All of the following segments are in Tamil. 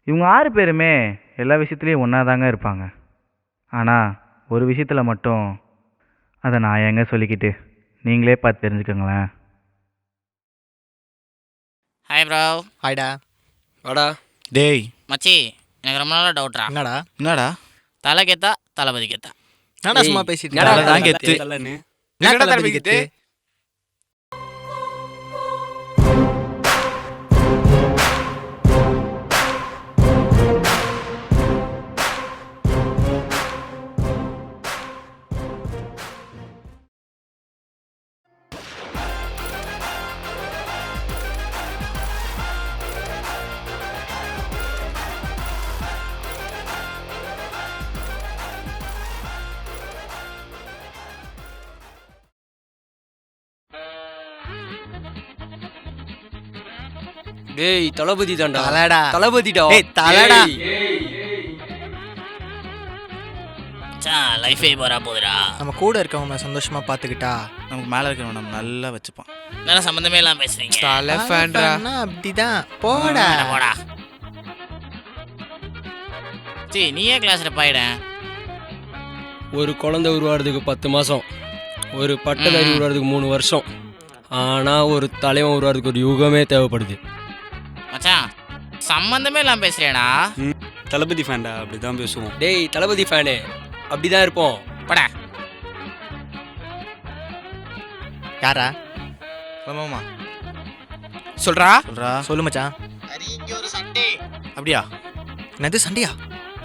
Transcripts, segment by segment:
இவங்க 6 பேருமே எல்லா விஷயத்துலேயும் ஒன்றா தாங்க இருப்பாங்க. ஆனால் ஒரு விஷயத்தில் மட்டும் அதை நான் ஏங்க சொல்லிக்கிட்டு, நீங்களே பார்த்து தெரிஞ்சுக்கோங்களேன். Hi bro. ஹாய்டா. வாடா. டேய் மச்சி, எனக்கு ரொம்ப நாளாக டவுட்ரா. என்னடா தலை கெத்தா தளபதி கெத்தா? என்னடா சும்மா பேசிட்டு என்னடா இருக்க? தான் கெத்து. என்னடா தளபதி கெத்து? டேய் தளபதி தான்டா. தலடா. தளபதிடா. ஏய் தலடா. மச்சான், லைஃபே போறா போதுடா. நம்ம கூட இருக்கவங்க சந்தோஷமா பாத்துக்கிட்டா நமக்கு மேலே இருக்கிறவன் நம்ம நல்லா வச்சுப்பான். என்ன சம்மந்தமே இல்லாமல் பேசுறீங்க? தலை ஃபேன்டா அப்படிதான் போடா. போடா. சி, நீயே கிளாஸில் பாயிடேன். ஒரு குழந்தை உருவாடுறதுக்கு 10 மாதம், ஒரு பட்டதாரி உருவாடுறதுக்கு 3 வருஷம். ஆனால் ஒரு தலைவன் உருவாடுறதுக்கு ஒரு யுகமே தேவைப்படுது. மச்சான், சம்மந்தமே இல்லாமல் பேசுறியாடா? தளபதி ஃபேன்டா, அப்படி தான் பேசுவோம். டேய் தளபதி ஃபேனு அப்படி தான் இருப்போம். போடா. யாரா? ஆமாம்மா சொல்றா சொல்கிறா. சொல்லு மச்சான். அது இங்கே ஒரு சண்டே. அப்படியா? என்னது சண்டையா?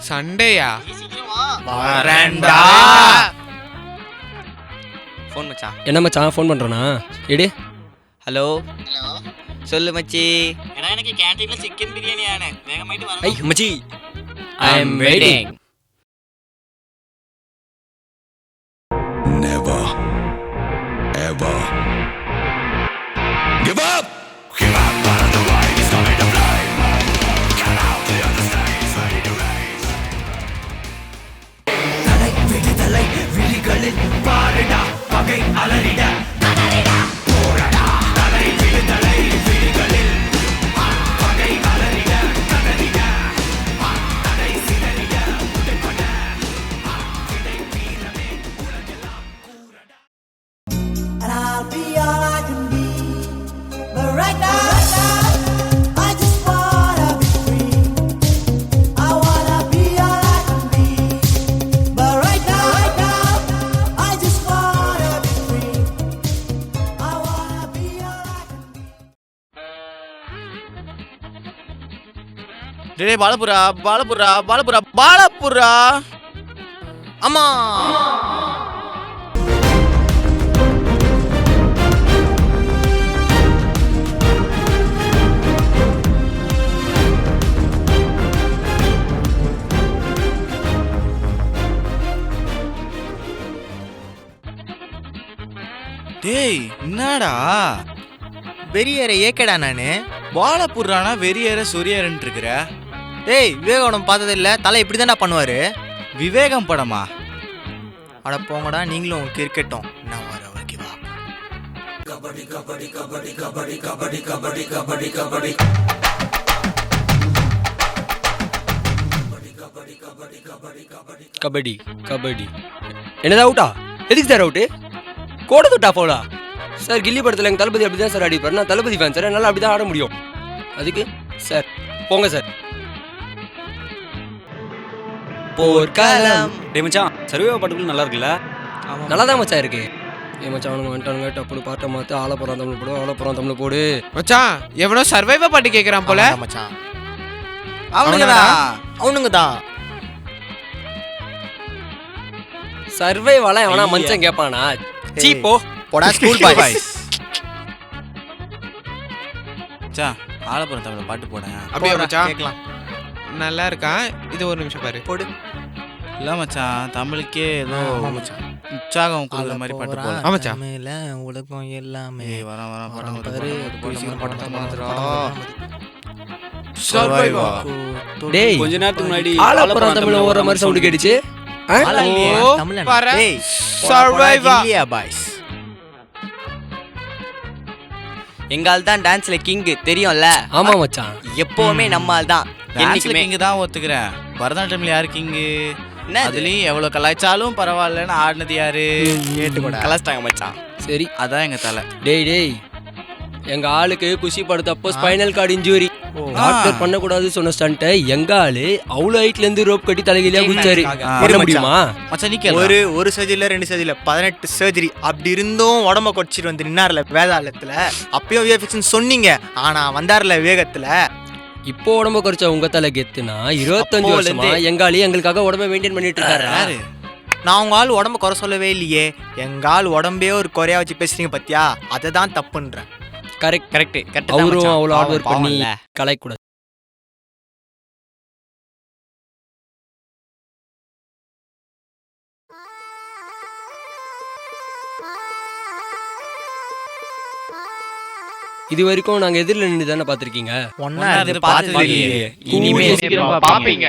சண்டேயா? வரேன்டா. ஃபோன் மச்சான். என்ன மச்சான் ஃபோன் பண்ணுறேண்ணா? எடு. ஹலோ, ஹலோ, சொல்லு மச்சி. ஏன்னா எனக்கு கேன்டீனில் சிக்கன் பிரியாணி ஆனு வேகமாயிட்டு ஐ வரணும். மச்சி, I am waiting. Never, ever give up. Give up, but the ride is coming to play. Get out the other stage, ready to race. தலை விடுதலை விழிகளில் பாருடா, பகை அலறிட போரடா. தலை விடுதலை விழிகளில் பகை அலறிட கதறிட தடை சிதறிட உடைப்பட விடை வீரமே உலகெல்லாம் கூறடா. And I'll be all I can be. But right now, I just wanna be free. I wanna be all I can be. But right now, I just wanna be free. I wanna be all I can be. டேய் பாலபுரா பாலபுரா பாலபுரா பாலபுரா. அம்மா டேய் என்னடா வெறியேற ஏக்கடா நானு. பாலபுரானா வெறியேற சொரியேறன்ட்டு இருக்கிற? டேய் விவேகானந்தம் பார்த்தது இல்ல, தலை இப்படி தான்டா பண்ணுவாரு. விவேகம் படமா? அட போங்கடா, நீங்களும் கிரிக்கெட்டும் நான் வர வரைக்கும் வா. கபடி கபடி. என்னது அவுட்டா? எதுக்கு சார் அவுட்டு? கோட தொட்டா போலா? சார் கில்லி படத்தில் எங்கள் தளபதி அப்படி தான் சார் ஆடிப்பார். நான் தளபதி ஃபேன் சார், என்னால் அப்படி தான் ஆட முடியும். அதுக்கு சார் போங்க சார். போர்க்காலம். டேய் மச்சான், சர்வே பாட்டுக்குள்ள நல்லா இருக்குல்ல? நல்லா தான் மச்சான் இருக்கு. ஏ மச்சான், அவனுங்க வந்துட்டானுங்க. டப்புனு பாட்டை மாற்று. ஆள போகிறான் தமிழ் போடு, ஆள போகிறான் தமிழ் போடு. மச்சான், எவனோ சர்வைவா பாட்டு கேட்குறான் போல. ஆமாடா மச்சான், அவனுங்கடா. அவனுங்க தான். சர்வைவாலாம் எவனா மனுஷன் கேட்பானா? சீ போ போடா ஸ்கூல் பாய்ஸ். சா ஆலப்புறம் தமிழ் பாட்டு போடேன். அப்படியே மச்சான், கேட்கலாம். நல்லா இருக்கான். இது ஒரு நிமிஷம் பாரு. போடு. இல்லை மச்சான், தமிழுக்கே ஏதோ ஆமா மச்சான். உற்சாகம் கொடுக்குற மாதிரி பாட்டு போட. ஆமாச்சா. தமிழ்ல உலகம் எல்லாமே ஏய் வரான் வரான் படம் பாரு. சர்வைவா. டேய் கொஞ்ச நேரத்துக்கு முன்னாடி ஆள போகிறான் தமிழ் ஓடுற மாதிரி சவுண்டு கேட்டுச்சு. பாரு. சர்வைவா. பாய்ஸ். எங்கால் தான் டான்ஸ்ல கிங் தெரியும்ல. ஆமா மச்சான். எப்பவுமே நம்மால் தான் டான்ஸ்ல கிங் தான் ஒத்துக்கிறேன். பரதநாட்டியம்ல யாரு கிங்கு? அதுலயும் எவ்வளவு கலாய்ச்சாலும் பரவாயில்லன்னு ஆடினது யாரு? கலாச்சிட்டாங்க மச்சான். சரி அதான் எங்க தலை. டேய் எங்க ஆளுக்கு குஷி படுத்தப்போ ஸ்பைனல் கார்டு இன்ஜுரி. டாக்டர் பண்ணக்கூடாது சொன்ன ஸ்டண்ட்டை எங்க ஆளு அவ்வளோ ஹைட்ல இருந்து ரோப் கட்டி தலையில குதிச்சாரு. பண்ண முடியுமா மச்சான் நீ கேளு. ஒரு சர்ஜரியில 2 சர்ஜரியில 18 சர்ஜரி அப்படி இருந்தும் உடம்ப கொச்சிட்டு வந்து நின்னார்ல வேதாளத்துல. அப்பயும் விஎஃப்எக்ஸ் சொன்னீங்க, ஆனா வந்தார்ல வேகத்துல. இப்போ உடம்ப குறைச்ச உங்க தலை கெத்துனா 25 வருஷமா எங்க ஆளு எங்களுக்காக உடம்ப மெயின்டைன் பண்ணிட்டு இருக்காரு. நான் உங்க ஆள் உடம்ப குறை சொல்லவே இல்லையே. எங்க ஆள் உடம்பே ஒரு குறையா வச்சு பேசுறீங்க பத்தியா, அதை தான் தப்புன்றேன். கரெக்ட். அவரும் அவ்வளோ ஹார்ட் ஒர்க் பண்ணி கலைக்கூடாது. இது வரைக்கும் நாங்க எதிரில் நின்று தானே பார்த்துருக்கீங்க. ஒன்னா இனிமே பாப்பீங்க.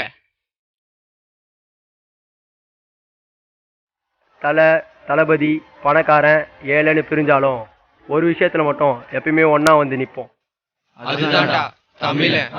தளபதி பணக்காரன் ஏழைன்னு பிரிஞ்சாலும் ஒரு விஷயத்துல மட்டும் எப்பயுமே ஒன்னா வந்து நிற்போம். அதுதான்டா தமிழன்.